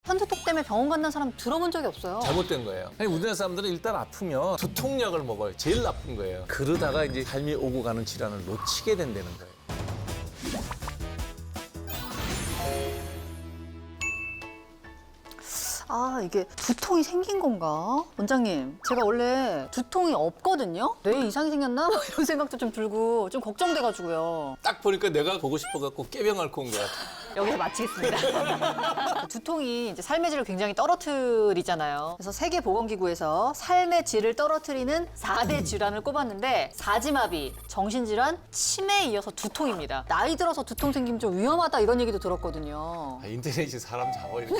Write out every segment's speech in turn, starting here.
편두통 때문에 병원 간다는 사람 들어본 적이 없어요. 잘못된 거예요. 아니, 우리나라 사람들은 일단 아프면 두통약을 먹어요. 제일 나쁜 거예요. 그러다가 이제 삶이 오고 가는 질환을 놓치게 된다는 거예요. 아, 이게 두통이 생긴 건가? 원장님, 제가 원래 두통이 없거든요? 뇌에 이상이 생겼나? 뭐 이런 생각도 좀 들고 좀 걱정돼가지고요. 딱 보니까 내가 보고 싶어갖고 깨병 앓고 온 거야. 여기서 마치겠습니다. 두통이 이제 삶의 질을 굉장히 떨어뜨리잖아요. 그래서 세계보건기구에서 삶의 질을 떨어뜨리는 4대 질환을 꼽았는데 사지마비, 정신질환, 치매에 이어서 두통입니다. 나이 들어서 두통 생기면 좀 위험하다 이런 얘기도 들었거든요. 아, 인터넷이 사람 잡아 이렇게.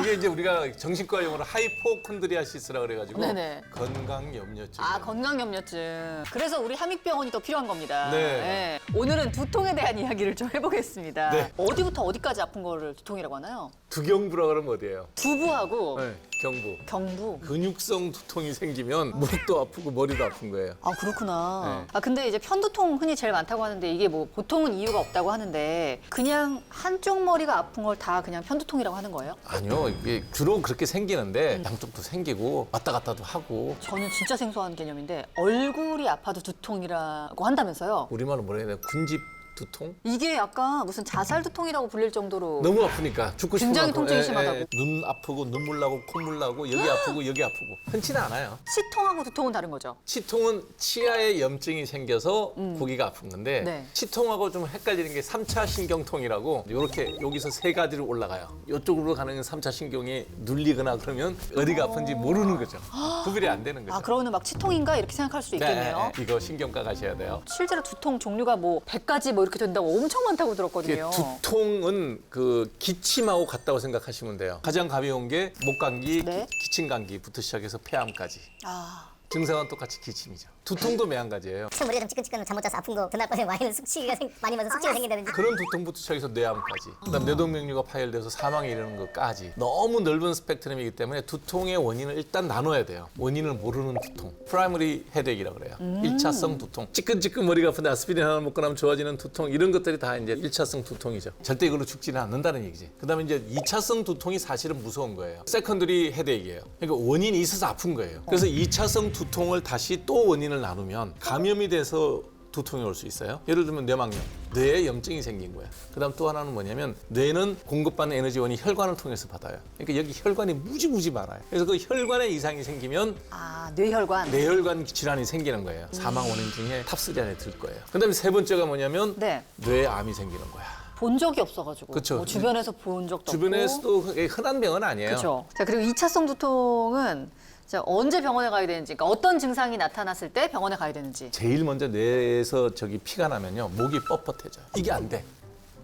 이게 이제 우리가 정신과 용어로 하이포콘드리아시스라 그래가지고 네네. 건강염려증. 아, 건강염려증. 그래서 우리 함익병원이 더 필요한 겁니다. 네. 오늘은 두통에 대한 이야기를 좀 해보겠습니다. 네. 어디부터 어디까지 아픈 거를 두통이라고 하나요? 두경부라 그러면 어디예요? 두부하고 네, 경부. 경부. 근육성 두통이 생기면 무릎도 아프고 머리도 아픈 거예요. 아, 그렇구나. 네. 아, 근데 이제 편두통 흔히 제일 많다고 하는데 이게 뭐 보통은 이유가 없다고 하는데 그냥 한쪽 머리가 아픈 걸 다 그냥 편두통이라고 하는 거예요? 아니요, 이게 주로 그렇게 생기는데 양쪽도 생기고 왔다 갔다도 하고. 저는 진짜 생소한 개념인데 얼굴이 아파도 두통이라고 한다면서요? 우리말로 뭐라 해야 되나? 군집 두통? 이게 약간 무슨 자살 두통이라고 불릴 정도로 너무 아프니까 죽고 싶은 굉장히 만큼. 통증이 심하다고. 눈 아프고 눈물 나고 콧물 나고 여기 아프고 여기 아프고 흔치는 않아요. 치통하고 두통은 다른 거죠? 치통은 치아에 염증이 생겨서 거기가 아픈 건데 네. 치통하고 좀 헷갈리는 게 3차 신경통이라고 이렇게 여기서 세 가지로 올라가요. 이쪽으로 가는 3차 신경이 눌리거나 그러면 어디가 아픈지 모르는 거죠. 구별이 안 되는 거죠. 아, 그러면 막 치통인가 이렇게 생각할 수도 있겠네요. 이거 신경과 가셔야 돼요. 실제로 두통 종류가 뭐 100가지 뭐 이렇게 된다고 엄청 많다고 들었거든요. 두통은 그 기침하고 같다고 생각하시면 돼요. 가장 가벼운 게 목감기, 네. 기침감기부터 시작해서 폐암까지. 아, 증상은 똑같이 기침이죠. 두통도 매한가지예요. 머리가 좀 찌끈찌끈 잠못 자서 아픈 거 그날 밤에 와인을 숙취가 많이 마서 숙취가 생긴다든지 그런 두통부터 시작해서 뇌암까지, 그다음 뇌동맥류가 파열돼서 사망에 이르는 것까지 너무 넓은 스펙트럼이기 때문에 두통의 원인을 일단 나눠야 돼요. 원인을 모르는 두통, 프라이머리 헤드액이라고 그래요. 1차성 두통, 찌끈찌끈 머리가 아픈데 아스피린 하나 먹고 나면 좋아지는 두통, 이런 것들이 다 이제 1차성 두통이죠. 절대 이걸로 죽지는 않는다는 얘기지. 그다음에 이제 2차성 두통이 사실은 무서운 거예요. 세컨더리 헤드액이에요. 그러니까 원인이 있어서 아픈 거예요. 그래서 2차성 두통을 다시 또 원인을 나누면 감염이 돼서 두통이 올 수 있어요. 예를 들면 뇌막염, 뇌에 염증이 생긴 거야. 그다음 또 하나는 뭐냐면 뇌는 공급받는 에너지원이 혈관을 통해서 받아요. 그러니까 여기 혈관이 무지무지 많아요. 그래서 그 혈관에 이상이 생기면 아, 뇌혈관. 뇌혈관 질환이 생기는 거예요. 사망 원인 중에 탑3 안에 들 거예요. 그다음에 세 번째가 뭐냐면 네. 뇌에 암이 생기는 거야. 본 적이 없어가지고. 그쵸. 뭐 주변에서 본 적도 주변에서도 흔한 병은 아니에요. 그렇죠. 자, 그리고 2차성 두통은 자, 언제 병원에 가야 되는지, 그러니까 어떤 증상이 나타났을 때 병원에 가야 되는지. 제일 먼저 뇌에서 피가 나면요, 목이 뻣뻣해져요. 이게 안 돼.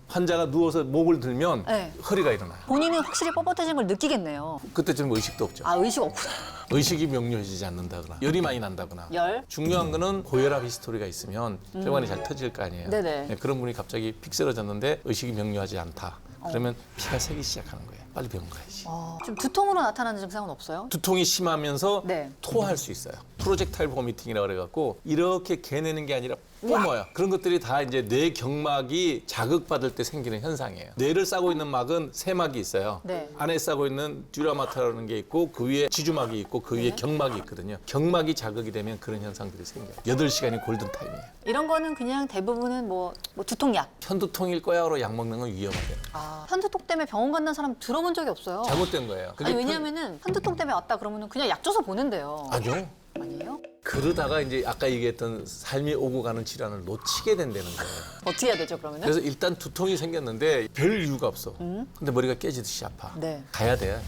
환자가 누워서 목을 들면 네. 허리가 일어나요. 본인은 확실히 뻣뻣해진 걸 느끼겠네요. 그때쯤 의식도 없죠. 아, 의식 없구나. 의식이 명료해지지 않는다거나 열이 많이 난다거나. 열? 중요한 거는 고혈압 히스토리가 있으면 혈관이 잘 터질 거 아니에요. 네네. 네, 그런 분이 갑자기 픽 쓰러졌는데 의식이 명료하지 않다. 그러면 피가 새기 시작하는 거예요. 빨리 병원 가야지. 좀 두통으로 나타나는 증상은 없어요? 두통이 심하면서 네. 토할 수 있어요. 프로젝타일 보미팅이라고 그래갖고 이렇게 개내는 게 아니라 뿜어요. 그런 것들이 다 이제 뇌 경막이 자극받을 때 생기는 현상이에요. 뇌를 싸고 있는 막은 세 막이 있어요. 네. 안에 싸고 있는 듀라마타라는 게 있고 그 위에 지주막이 있고 그 위에 경막이 있거든요. 경막이 자극이 되면 그런 현상들이 생겨요. 8시간이 골든타임이에요. 이런 거는 그냥 대부분은 뭐 두통약. 편두통일 거야로 약 먹는 건 위험하대요. 아, 편두통 때문에 병원 간다는 사람 들어본 적이 없어요. 잘못된 거예요. 아니, 왜냐면은 편두통 때문에 왔다 그러면은 그냥 약 줘서 보낸대요. 아니요. 아니에요? 그러다가 이제 아까 얘기했던 삶이 오고 가는 질환을 놓치게 된다는 거예요. 어떻게 해야 되죠, 그러면은? 그래서 일단 두통이 생겼는데 별 이유가 없어. 근데 머리가 깨지듯이 아파. 네. 가야 돼.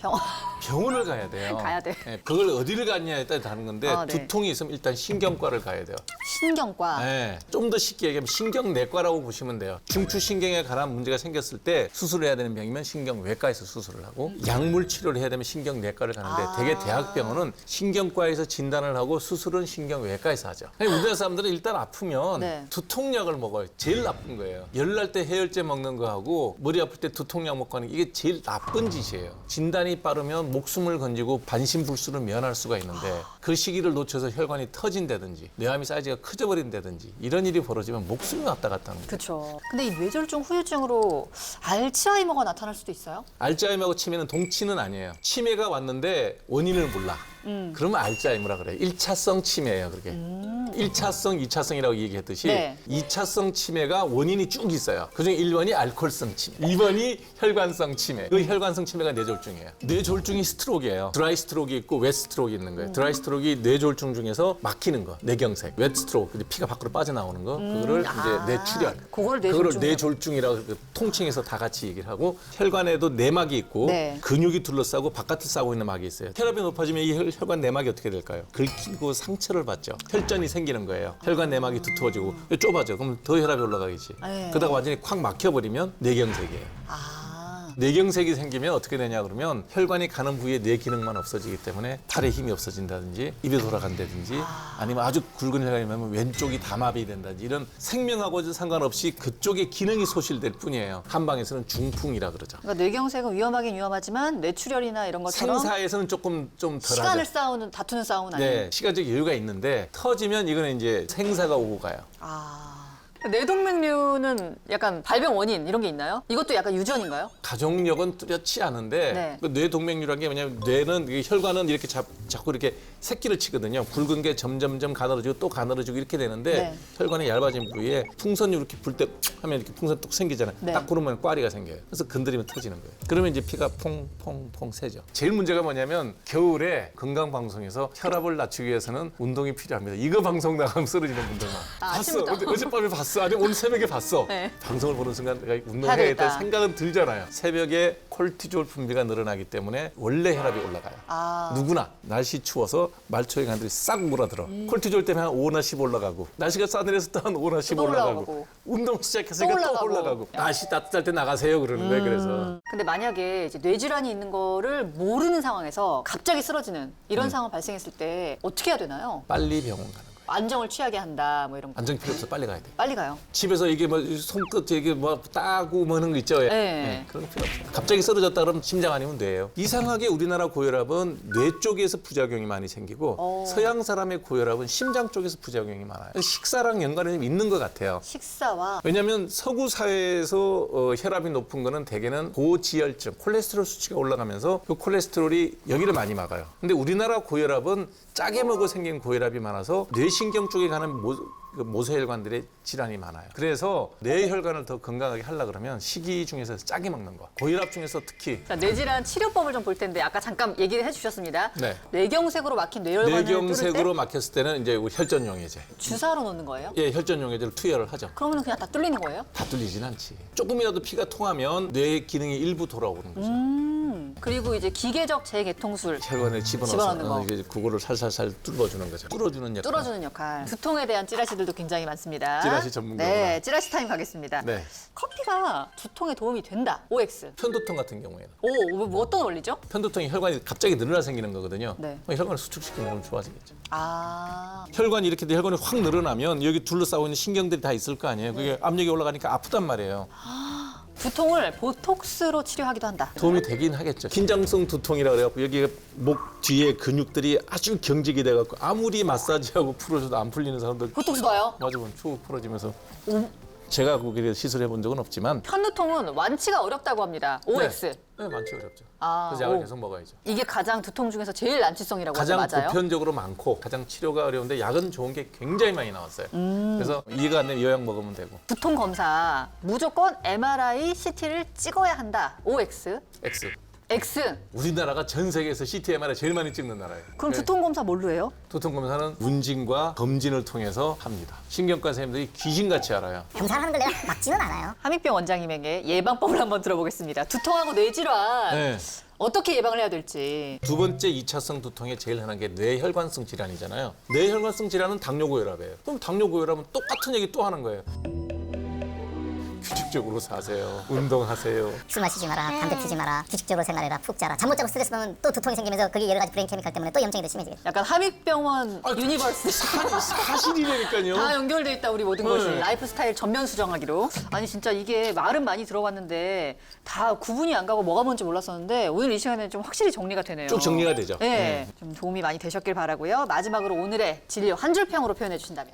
병원. 병원을 가야 돼요. 가야 돼. 네, 그걸 어디를 갔냐에 따라 다른 건데 아, 네. 두통이 있으면 일단 신경과를 가야 돼요. 신경과. 네, 좀 더 쉽게 얘기하면 신경내과라고 보시면 돼요. 중추신경에 관한 문제가 생겼을 때 수술을 해야 되는 병이면 신경외과에서 수술을 하고 약물 치료를 해야 되면 신경내과를 가는데 대개 대학병원은 신경과에서 진단을 하고 수술은 신경외과에서 하죠. 아니, 우리나라 사람들은 일단 아프면 네. 두통약을 먹어요. 제일 나쁜 거예요. 열 날 때 해열제 먹는 거하고 머리 아플 때 두통약 먹고 하는 게 이게 제일 나쁜 짓이에요. 진단이 시간이 빠르면 목숨을 건지고 반신불수를 면할 수가 있는데 그 시기를 놓쳐서 혈관이 터진다든지 뇌암이 사이즈가 커져버린다든지 이런 일이 벌어지면 목숨이 왔다 갔다 하는 거예요. 그렇죠. 근데 이 뇌졸중 후유증으로 알츠하이머가 나타날 수도 있어요? 알츠하이머하고 치매는 동치는 아니에요. 치매가 왔는데 원인을 몰라. 그러면 알츠하이머라 그래요. 1차성 치매예요, 그게. 1차성, 2차성이라고 얘기했듯이 네. 2차성 치매가 원인이 쭉 있어요. 그중에 1번이 알코올성 치매, 2번이 혈관성 치매. 그 혈관성 치매가 뇌졸중이에요. 뇌졸중이 스트로크예요. 드라이 스트로크 있고 웻 스트로크 있는 거예요. 드라이 스트로크이 뇌졸중 중에서 막히는 거, 뇌경색. 웻 스트로크, 피가 밖으로 빠져나오는 거, 그거를 이제 뇌출혈. 그걸 그거를 뇌졸중이라고 통칭해서 다 같이 얘기를 하고 혈관에도 내막이 있고 네. 근육이 둘러싸고 바깥을 싸고 있는 막이 있어요. 혈압이 높아지면 이 혈관 내막이 어떻게 될까요? 긁히고 상처를 받죠. 혈전이 생기는 거예요. 혈관 내막이 두터워지고 좁아져. 그럼 더 혈압이 올라가겠지. 네. 그러다가 완전히 콱 막혀버리면 뇌경색이에요. 아. 뇌경색이 생기면 어떻게 되냐 그러면 혈관이 가는 부위에 뇌 기능만 없어지기 때문에 팔에 힘이 없어진다든지 입에 돌아간다든지 아니면 아주 굵은 혈관이면 왼쪽이 담압이 된다든지 이런 생명하고 상관없이 그쪽의 기능이 소실될 뿐이에요. 한방에서는 중풍이라 그러죠. 그러니까 뇌경색은 위험하긴 위험하지만 뇌출혈이나 이런 것처럼 생사에서는 조금 좀 시간을 덜하죠. 다투는 싸움은 아니에요. 네, 시간적 여유가 있는데 터지면 이거는 이제 생사가 오고 가요. 아. 뇌동맥류는 약간 발병 원인 이런 게 있나요? 이것도 약간 유전인가요? 가족력은 뚜렷치 않은데 네. 그 뇌동맥류라는 게 뭐냐면 뇌는 이 혈관은 이렇게 자꾸 이렇게 새끼를 치거든요. 굵은 게 점점점 가늘어지고 또 가늘어지고 이렇게 되는데 네. 혈관이 얇아진 부위에 풍선이 이렇게 불 때 하면 이렇게 풍선 뚝 생기잖아요. 네. 딱 그러면 꽈리가 생겨요. 그래서 건드리면 터지는 거예요. 그러면 이제 피가 퐁퐁퐁 새죠. 제일 문제가 뭐냐면 겨울에 건강 방송에서 혈압을 낮추기 위해서는 운동이 필요합니다. 이거 방송 나가면 쓰러지는 분들만 봤어. 아침부터. 어젯밤에 봤어. 아니 오늘 새벽에 봤어. 네. 방송을 보는 순간 내가 해야 운동해야겠다 되겠다. 생각은 들잖아요. 새벽에 콜티졸 분비가 늘어나기 때문에 원래 혈압이 올라가요. 아. 누구나 날씨 추워서 말초의 간들이 싹 몰아들어. 콜티졸 때문에 한 5나 10 올라가고 날씨가 싸늘해서 또 한 5나 10 또 올라가고 올라가고. 운동 시작했으니까 또 또 올라가고. 올라가고 날씨 따뜻할 때 나가세요 그러는 거예요. 그래서 근데 만약에 이제 뇌질환이 있는 거를 모르는 상황에서 갑자기 쓰러지는 이런 상황 발생했을 때 어떻게 해야 되나요? 빨리 병원 가는 거예요. 안정을 취하게 한다 뭐 이런 거. 안정 필요 없어 빨리 가야 돼. 빨리 가요. 집에서 이게 뭐 손끝 이게 뭐 따고 뭐 하는 거 있죠. 네. 그런 거 필요 없어요. 갑자기 쓰러졌다 그러면 심장 아니면 뇌예요. 이상하게 우리나라 고혈압은 뇌 쪽에서 부작용이 많이 생기고 서양 사람의 고혈압은 심장 쪽에서 부작용이 많아요. 식사랑 연관이 좀 있는 것 같아요. 식사와 왜냐하면 서구 사회에서 혈압이 높은 거는 대개는 고지혈증, 콜레스테롤 수치가 올라가면서 그 콜레스테롤이 여기를 많이 막아요. 근데 우리나라 고혈압은 짜게 먹어 생긴 고혈압이 많아서 뇌신경 쪽에 가는 모세혈관들의 질환이 많아요. 그래서 뇌혈관을 더 건강하게 하려 그러면 식이 중에서 짜게 먹는 거. 고혈압 중에서 특히 자, 뇌질환 치료법을 좀 볼 텐데 아까 잠깐 얘기를 해주셨습니다. 네. 뇌경색으로 막힌 뇌혈관을 뚫을 뇌경색으로 때 막혔을 때는 이제 혈전용해제. 주사로 놓는 거예요? 예, 혈전용해제를 투여를 하죠. 그러면 그냥 다 뚫리는 거예요? 다 뚫리진 않지. 조금이라도 피가 통하면 뇌 기능이 일부 돌아오는 거죠. 그리고 이제 기계적 재개통술 혈관에 집어넣는 거. 집어넣어서 이제 그거를 살살살 뚫어주는 거죠. 뚫어주는 역할. 뚫어주는 역할. 두통에 대한 찌라시들도 굉장히 많습니다. 찌라시 전문가구나. 네, 찌라시 타임 가겠습니다. 네. 커피가 두통에 도움이 된다. OX. 편두통 같은 경우에는 뭐 어떤 원리죠? 편두통이 혈관이 갑자기 늘어나 생기는 거거든요. 네. 혈관을 수축시키면 좋아지겠죠. 아, 혈관이 이렇게 혈관이 확 늘어나면 여기 둘러싸고 있는 신경들이 다 있을 거 아니에요. 그게 압력이 올라가니까 아프단 말이에요. 두통을 보톡스로 치료하기도 한다. 도움이 되긴 하겠죠. 긴장성 두통이라 그래갖고 여기 목 뒤에 근육들이 아주 경직이 돼갖고 아무리 마사지하고 풀어줘도 안 풀리는 사람들 보톡스 봐요. 맞아 보면 쭉 풀어지면서 제가 거기에 시술해 본 적은 없지만 편두통은 완치가 어렵다고 합니다. OX. 네, 많지 어렵죠. 아, 그래서 약을 오. 계속 먹어야죠. 이게 가장 두통 중에서 제일 난치성이라고 하죠. 가장 맞아요? 보편적으로 많고 가장 치료가 어려운데 약은 좋은 게 굉장히 많이 나왔어요. 그래서 이해가 안 되면 요약 먹으면 되고. 두통 검사 무조건 MRI, CT를 찍어야 한다. OX. X. X. 우리나라가 전 세계에서 CT, MRI 제일 많이 찍는 나라예요. 그럼 네. 두통 검사 뭘로 해요? 두통 검사는 문진과 검진을 통해서 합니다. 신경과 선생님들이 귀신같이 알아요. 검사를 하는 걸 내가 막지는 않아요. 함익병 원장님에게 예방법을 한번 들어보겠습니다. 두통하고 뇌질환 네. 어떻게 예방을 해야 될지. 두 번째 2차성 두통에 제일 흔한 게 뇌혈관성 질환이잖아요. 뇌혈관성 질환은 당뇨고혈압이에요. 그럼 당뇨고혈압은 똑같은 얘기 또 하는 거예요. 규칙적으로 사세요. 운동하세요. 술 마시지 마라, 담배 피지 마라, 규칙적으로 생활해라, 푹 자라. 잠 못 자고 스트레스 받으면 또 두통이 생기면서 그게 여러 가지 브레인 케미칼 때문에 또 염증이 더 심해지겠죠. 약간 함익병원 유니버스. 사실이라니까요. 다 연결돼 있다 우리 모든 네. 것이. 라이프 스타일 전면 수정하기로. 아니 진짜 이게 말은 많이 들어봤는데 다 구분이 안 가고 뭐가 뭔지 몰랐었는데 오늘 이 시간에 좀 확실히 정리가 되네요. 쭉 정리가 되죠. 네, 좀 도움이 많이 되셨길 바라고요. 마지막으로 오늘의 진료 한 줄 평으로 표현해 주신다면.